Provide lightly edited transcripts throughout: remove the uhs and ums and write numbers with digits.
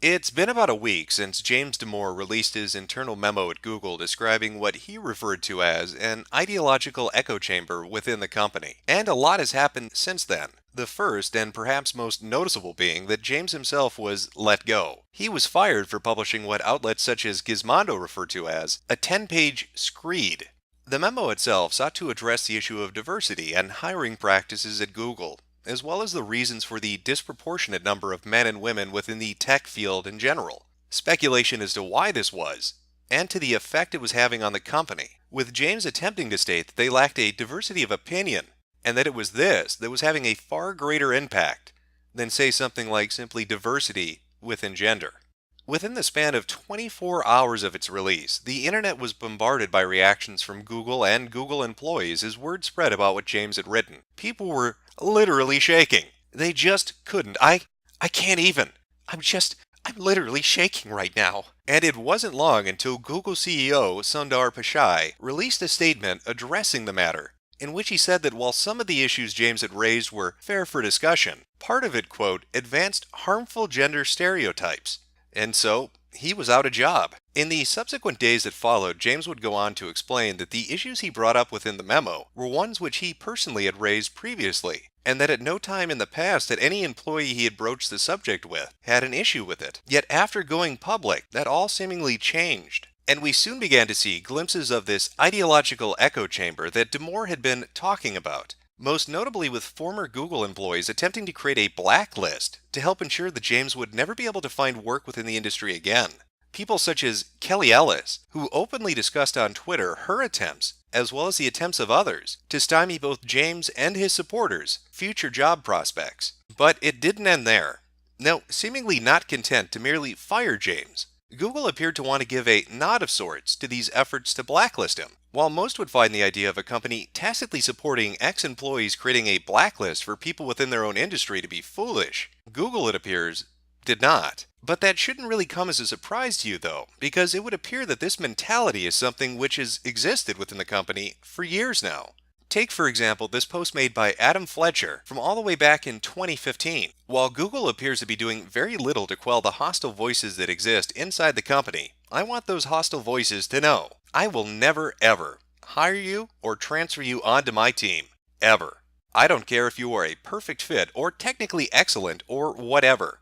It's been about a week since James Damore released his internal memo at Google describing what he referred to as an ideological echo chamber within the company. And a lot has happened since then. The first and perhaps most noticeable being that James himself was let go. He was fired for publishing what outlets such as Gizmodo refer to as a 10-page screed. The memo itself sought to address the issue of diversity and hiring practices at Google, as well as the reasons for the disproportionate number of men and women within the tech field in general. Speculation as to why this was, and to the effect it was having on the company, with James attempting to state that they lacked a diversity of opinion, and that it was this that was having a far greater impact than, say, something like simply diversity within gender. Within the span of 24 hours of its release, the internet was bombarded by reactions from Google and Google employees as word spread about what James had written. People were literally shaking. They just couldn't. I can't even. I'm literally shaking right now. And it wasn't long until Google CEO Sundar Pichai released a statement addressing the matter, in which he said that while some of the issues James had raised were fair for discussion, part of it, quote, advanced harmful gender stereotypes. And so, he was out of job. In the subsequent days that followed, James would go on to explain that the issues he brought up within the memo were ones which he personally had raised previously, and that at no time in the past had any employee he had broached the subject with had an issue with it. Yet after going public, that all seemingly changed. And we soon began to see glimpses of this ideological echo chamber that Damore had been talking about, most notably with former Google employees attempting to create a blacklist to help ensure that James would never be able to find work within the industry again. People such as Kelly Ellis, who openly discussed on Twitter her attempts, as well as the attempts of others, to stymie both James and his supporters' future job prospects. But it didn't end there. Now, seemingly not content to merely fire James, Google appeared to want to give a nod of sorts to these efforts to blacklist him. While most would find the idea of a company tacitly supporting ex-employees creating a blacklist for people within their own industry to be foolish, Google, it appears, did not. But that shouldn't really come as a surprise to you, though, because it would appear that this mentality is something which has existed within the company for years now. Take, for example, this post made by Adam Fletcher from all the way back in 2015. While Google appears to be doing very little to quell the hostile voices that exist inside the company, I want those hostile voices to know I will never ever hire you or transfer you onto my team. Ever. I don't care if you are a perfect fit or technically excellent or whatever.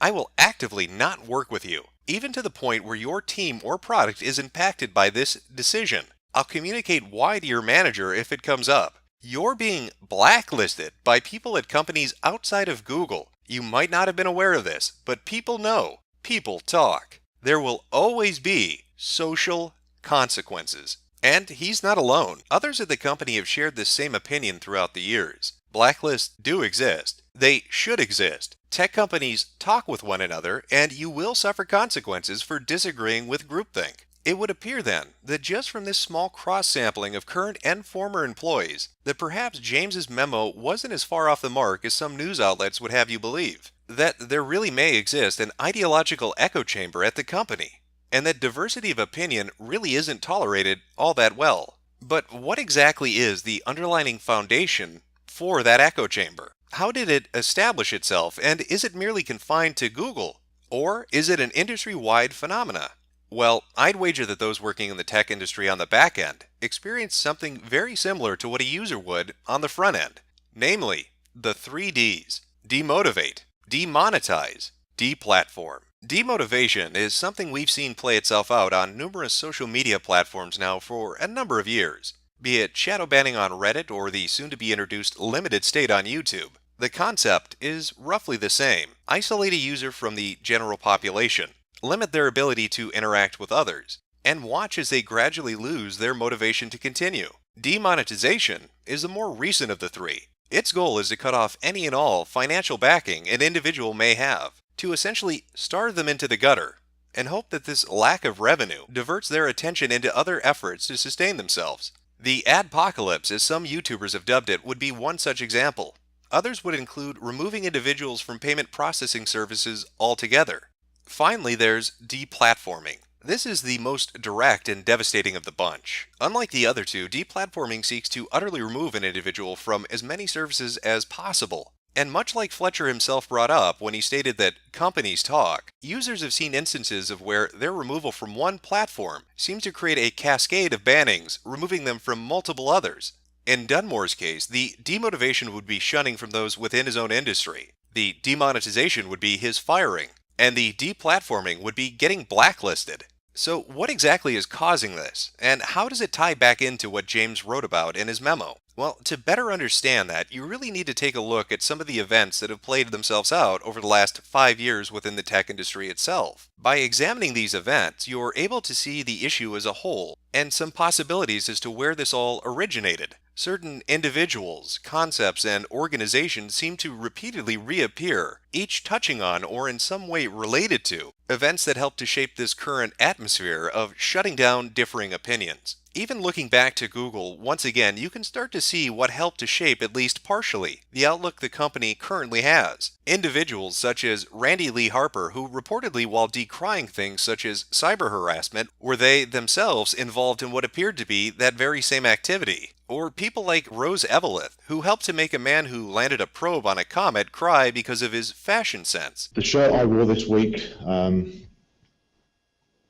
I will actively not work with you, even to the point where your team or product is impacted by this decision. I'll communicate why to your manager if it comes up. You're being blacklisted by people at companies outside of Google. You might not have been aware of this, but people know. People talk. There will always be social consequences. And he's not alone. Others at the company have shared this same opinion throughout the years. Blacklists do exist. They should exist. Tech companies talk with one another, and you will suffer consequences for disagreeing with groupthink. It would appear then that just from this small cross-sampling of current and former employees, that perhaps James's memo wasn't as far off the mark as some news outlets would have you believe. That there really may exist an ideological echo chamber at the company, and that diversity of opinion really isn't tolerated all that well. But what exactly is the underlying foundation for that echo chamber? How did it establish itself, and is it merely confined to Google? Or is it an industry-wide phenomena? Well, I'd wager that those working in the tech industry on the back end experience something very similar to what a user would on the front end. Namely, the 3 Ds. Demotivate, demonetize, deplatform. Demotivation is something we've seen play itself out on numerous social media platforms now for a number of years. Be it shadow banning on Reddit or the soon-to-be introduced limited state on YouTube. The concept is roughly the same. Isolate a user from the general population, limit their ability to interact with others, and watch as they gradually lose their motivation to continue. Demonetization is the more recent of the three. Its goal is to cut off any and all financial backing an individual may have, to essentially starve them into the gutter, and hope that this lack of revenue diverts their attention into other efforts to sustain themselves. The adpocalypse, as some YouTubers have dubbed it, would be one such example. Others would include removing individuals from payment processing services altogether. Finally, there's deplatforming. This is the most direct and devastating of the bunch. Unlike the other two, deplatforming seeks to utterly remove an individual from as many services as possible. And much like Fletcher himself brought up when he stated that companies talk, users have seen instances of where their removal from one platform seems to create a cascade of bannings, removing them from multiple others. In Dunmore's case, the demotivation would be shunning from those within his own industry. The demonetization would be his firing, and the deplatforming would be getting blacklisted. So what exactly is causing this, and how does it tie back into what James wrote about in his memo? Well, to better understand that, you really need to take a look at some of the events that have played themselves out over the last 5 years within the tech industry itself. By examining these events, you're able to see the issue as a whole, and some possibilities as to where this all originated. Certain individuals, concepts, and organizations seem to repeatedly reappear, each touching on or in some way related to events that help to shape this current atmosphere of shutting down differing opinions. Even looking back to Google, once again, you can start to see what helped to shape, at least partially, the outlook the company currently has. Individuals such as Randy Lee Harper, who reportedly, while decrying things such as cyber harassment, were they themselves involved in what appeared to be that very same activity. Or people like Rose Eveleth, who helped to make a man who landed a probe on a comet cry because of his fashion sense. The shirt I wore this week, I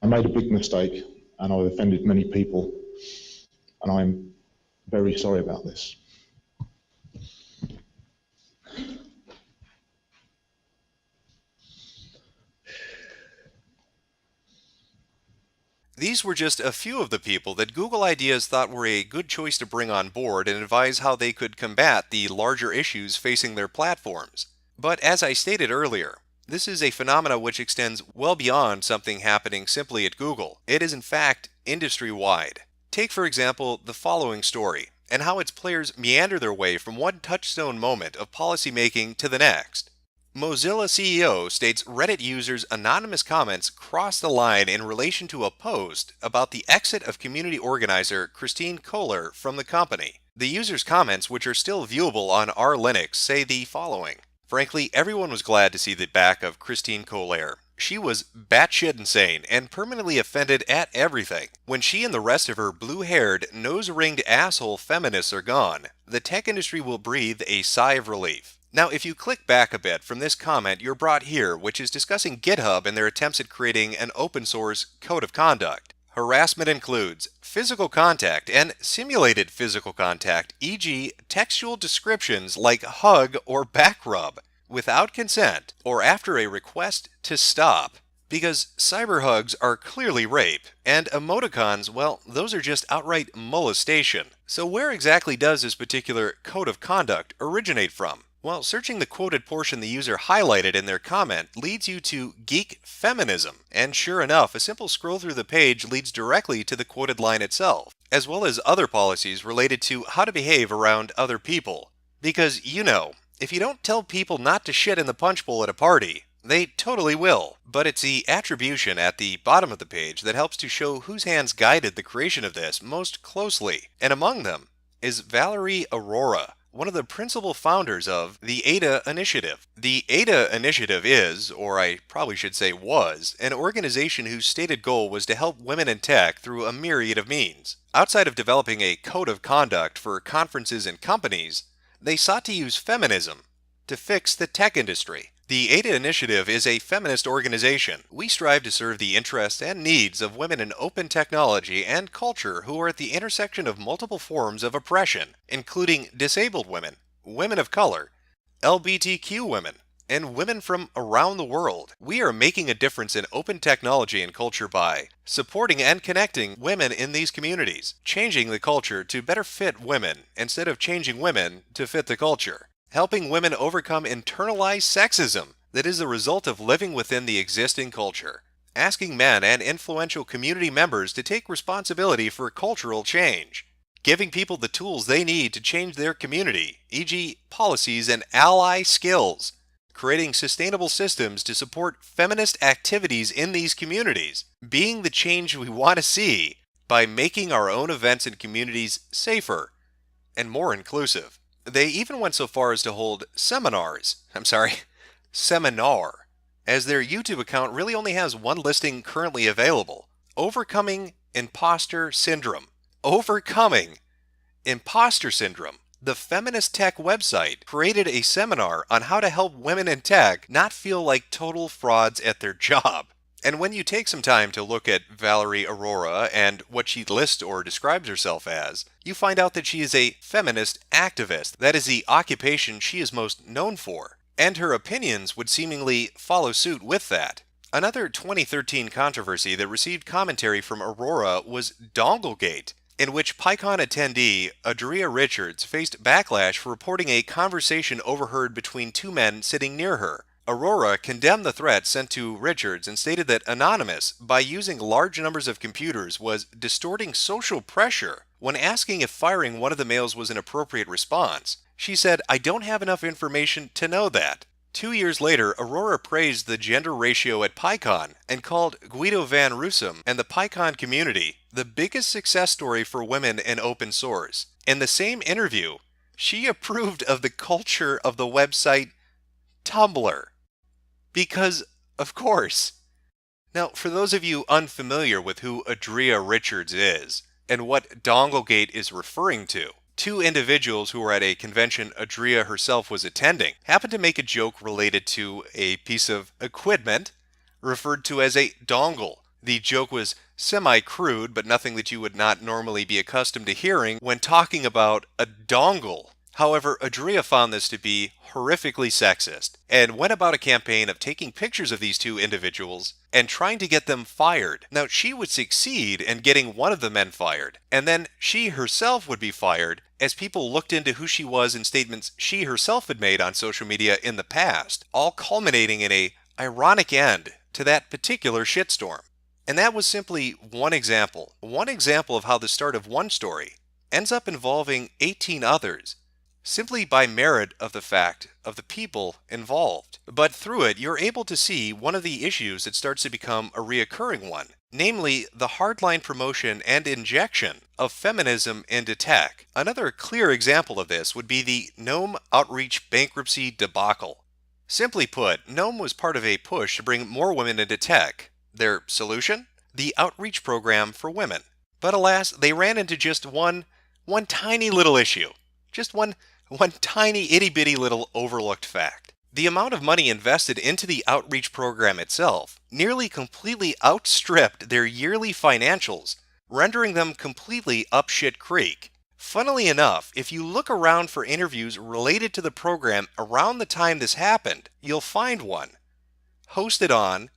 made a big mistake and I offended many people, and I'm very sorry about this. These were just a few of the people that Google Ideas thought were a good choice to bring on board and advise how they could combat the larger issues facing their platforms. But as I stated earlier, this is a phenomena which extends well beyond something happening simply at Google. It is in fact industry-wide. Take for example the following story, and how its players meander their way from one touchstone moment of policymaking to the next. Mozilla CEO states Reddit users' anonymous comments crossed the line in relation to a post about the exit of community organizer Christine Kohler from the company. The user's comments, which are still viewable on R-Linux, say the following. Frankly, everyone was glad to see the back of Christine Kohler. She was batshit insane and permanently offended at everything. When she and the rest of her blue-haired, nose-ringed asshole feminists are gone, the tech industry will breathe a sigh of relief. Now, if you click back a bit from this comment, you're brought here, which is discussing GitHub and their attempts at creating an open-source code of conduct. Harassment includes physical contact and simulated physical contact, e.g. textual descriptions like hug or back rub, without consent, or after a request to stop. Because cyber hugs are clearly rape, and emoticons, well, those are just outright molestation. So where exactly does this particular code of conduct originate from? Well, searching the quoted portion the user highlighted in their comment leads you to geek feminism, and sure enough, a simple scroll through the page leads directly to the quoted line itself, as well as other policies related to how to behave around other people. Because, you know, if you don't tell people not to shit in the punch bowl at a party, they totally will. But it's the attribution at the bottom of the page that helps to show whose hands guided the creation of this most closely, and among them is Valerie Aurora, one of the principal founders of the ADA Initiative. The ADA Initiative is, or I probably should say was, an organization whose stated goal was to help women in tech through a myriad of means. Outside of developing a code of conduct for conferences and companies, they sought to use feminism to fix the tech industry. The ADA Initiative is a feminist organization. We strive to serve the interests and needs of women in open technology and culture who are at the intersection of multiple forms of oppression, including disabled women, women of color, LGBTQ women, and women from around the world. We are making a difference in open technology and culture by supporting and connecting women in these communities, changing the culture to better fit women instead of changing women to fit the culture, helping women overcome internalized sexism that is the result of living within the existing culture, asking men and influential community members to take responsibility for cultural change, giving people the tools they need to change their community, e.g. policies and ally skills, creating sustainable systems to support feminist activities in these communities, being the change we want to see by making our own events and communities safer and more inclusive. They even went so far as to hold seminar, as their YouTube account really only has one listing currently available: Overcoming Imposter Syndrome. Overcoming Imposter Syndrome. the Feminist Tech website created a seminar on how to help women in tech not feel like total frauds at their job. And when you take some time to look at Valerie Aurora and what she lists or describes herself as, you find out that she is a feminist activist. That is the occupation she is most known for. And her opinions would seemingly follow suit with that. Another 2013 controversy that received commentary from Aurora was Donglegate, in which PyCon attendee Adria Richards faced backlash for reporting a conversation overheard between two men sitting near her. Aurora condemned the threat sent to Richards and stated that Anonymous, by using large numbers of computers, was distorting social pressure. When asking if firing one of the males was an appropriate response, she said, "I don't have enough information to know that." 2 years later, Aurora praised the gender ratio at PyCon and called Guido van Rossum and the PyCon community the biggest success story for women in open source. In the same interview, she approved of the culture of the website Tumblr. Because, of course. Now, for those of you unfamiliar with who Adria Richards is and what Donglegate is referring to, two individuals who were at a convention Adria herself was attending happened to make a joke related to a piece of equipment referred to as a dongle. The joke was semi-crude, but nothing that you would not normally be accustomed to hearing when talking about a dongle. However, Adria found this to be horrifically sexist and went about a campaign of taking pictures of these two individuals and trying to get them fired. Now, she would succeed in getting one of the men fired, and then she herself would be fired as people looked into who she was and statements she herself had made on social media in the past, all culminating in a ironic end to that particular shitstorm. And that was simply one example of how the start of one story ends up involving 18 others, simply by merit of the fact of the people involved. But through it, you're able to see one of the issues that starts to become a reoccurring one, namely the hardline promotion and injection of feminism into tech. Another clear example of this would be the GNOME Outreach bankruptcy debacle. Simply put, GNOME was part of a push to bring more women into tech. Their solution? The Outreach program for women. But alas, they ran into just one tiny little issue. Just one tiny itty-bitty little overlooked fact. The amount of money invested into the outreach program itself nearly completely outstripped their yearly financials, rendering them completely up shit creek. Funnily enough, if you look around for interviews related to the program around the time this happened, you'll find one. Hosted on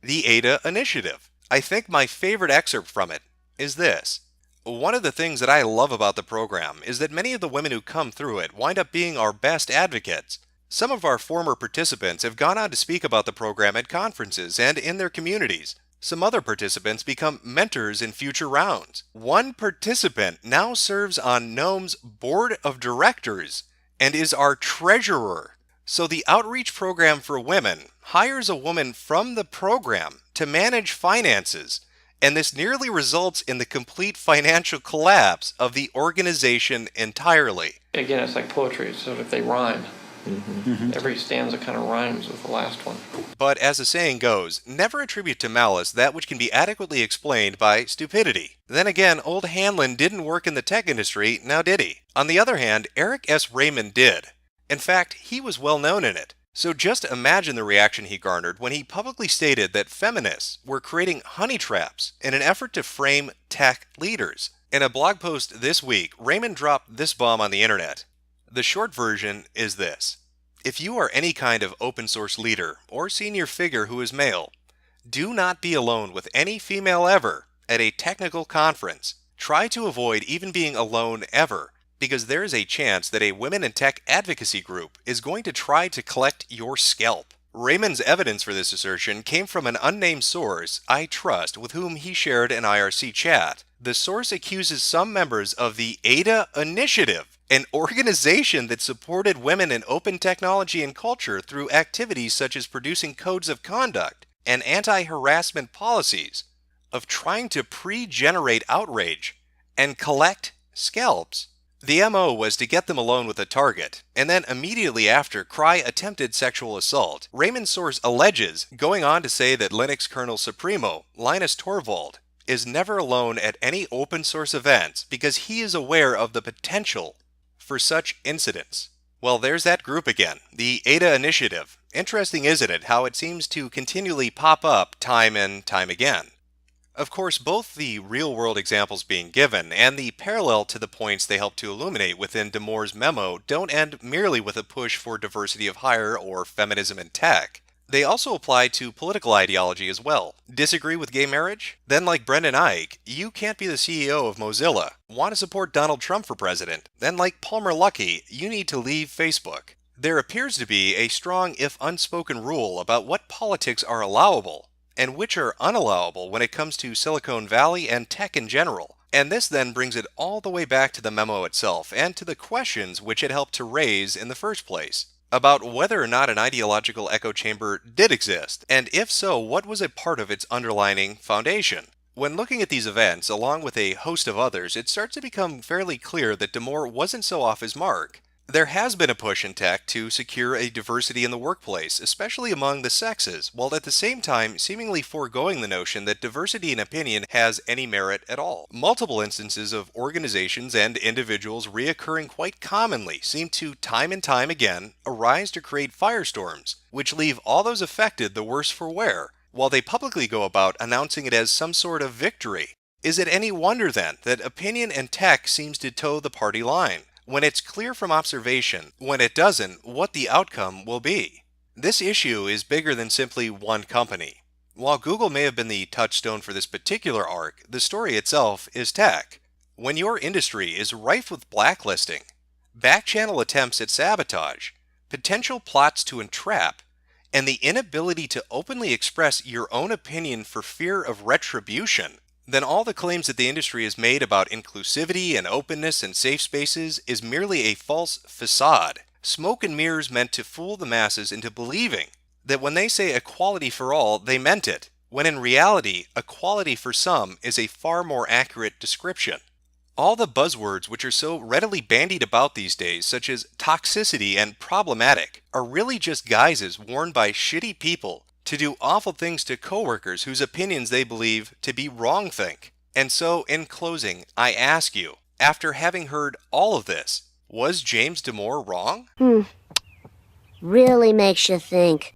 the Ada Initiative. I think my favorite excerpt from it is this. One of the things that I love about the program is that many of the women who come through it wind up being our best advocates. Some of our former participants have gone on to speak about the program at conferences and in their communities. Some other participants become mentors in future rounds. One participant now serves on GNOME's board of directors and is our treasurer. So the outreach program for women hires a woman from the program to manage finances, and this nearly results in the complete financial collapse of the organization entirely. Again, it's like poetry, so if they rhyme. Every stanza kind of rhymes with the last one. But as the saying goes, never attribute to malice that which can be adequately explained by stupidity. Then again, old Hanlon didn't work in the tech industry, now did he? On the other hand, Eric S. Raymond did. In fact, he was well known in it. So just imagine the reaction he garnered when he publicly stated that feminists were creating honey traps in an effort to frame tech leaders. In a blog post this week, Raymond dropped this bomb on the internet. The short version is this. If you are any kind of open source leader or senior figure who is male, do not be alone with any female ever at a technical conference. Try to avoid even being alone ever, because there is a chance that a women in tech advocacy group is going to try to collect your scalp. Raymond's evidence for this assertion came from an unnamed source I trust with whom he shared an IRC chat. The source accuses some members of the Ada Initiative, an organization that supported women in open technology and culture through activities such as producing codes of conduct and anti-harassment policies, of trying to pre-generate outrage and collect scalps. The MO was to get them alone with a target, and then immediately after cry attempted sexual assault. Raymond's source alleges, going on to say that Linux kernel supremo, Linus Torvald, is never alone at any open source events because he is aware of the potential for such incidents? Well, there's that group again, the Ada Initiative. Interesting, isn't it, how it seems to continually pop up time and time again? Of course, both the real-world examples being given and the parallel to the points they help to illuminate within Damore's memo don't end merely with a push for diversity of hire or feminism in tech. They also apply to political ideology as well. Disagree with gay marriage? Then, like Brendan Eich, you can't be the CEO of Mozilla. Want to support Donald Trump for president? Then, like Palmer Luckey, you need to leave Facebook. There appears to be a strong, if unspoken, rule about what politics are allowable and which are unallowable when it comes to Silicon Valley and tech in general. And this then brings it all the way back to the memo itself and to the questions which it helped to raise in the first place, about whether or not an ideological echo chamber did exist, and if so, what was a part of its underlying foundation. When looking at these events, along with a host of others, it starts to become fairly clear that Damore wasn't so off his mark. There has been a push in tech to secure a diversity in the workplace, especially among the sexes, while at the same time seemingly foregoing the notion that diversity in opinion has any merit at all. Multiple instances of organizations and individuals reoccurring quite commonly seem to, time and time again, arise to create firestorms, which leave all those affected the worse for wear, while they publicly go about announcing it as some sort of victory. Is it any wonder then that opinion and tech seems to toe the party line, when it's clear from observation, when it doesn't, what the outcome will be? This issue is bigger than simply one company. While Google may have been the touchstone for this particular arc, the story itself is tech. When your industry is rife with blacklisting, back-channel attempts at sabotage, potential plots to entrap, and the inability to openly express your own opinion for fear of retribution, then all the claims that the industry has made about inclusivity and openness and safe spaces is merely a false facade, smoke and mirrors meant to fool the masses into believing that when they say equality for all, they meant it, when in reality, equality for some is a far more accurate description. All the buzzwords which are so readily bandied about these days, such as toxicity and problematic, are really just guises worn by shitty people to do awful things to coworkers whose opinions they believe to be wrongthink. And so, in closing, I ask you, after having heard all of this, was James Damore wrong? Really makes you think.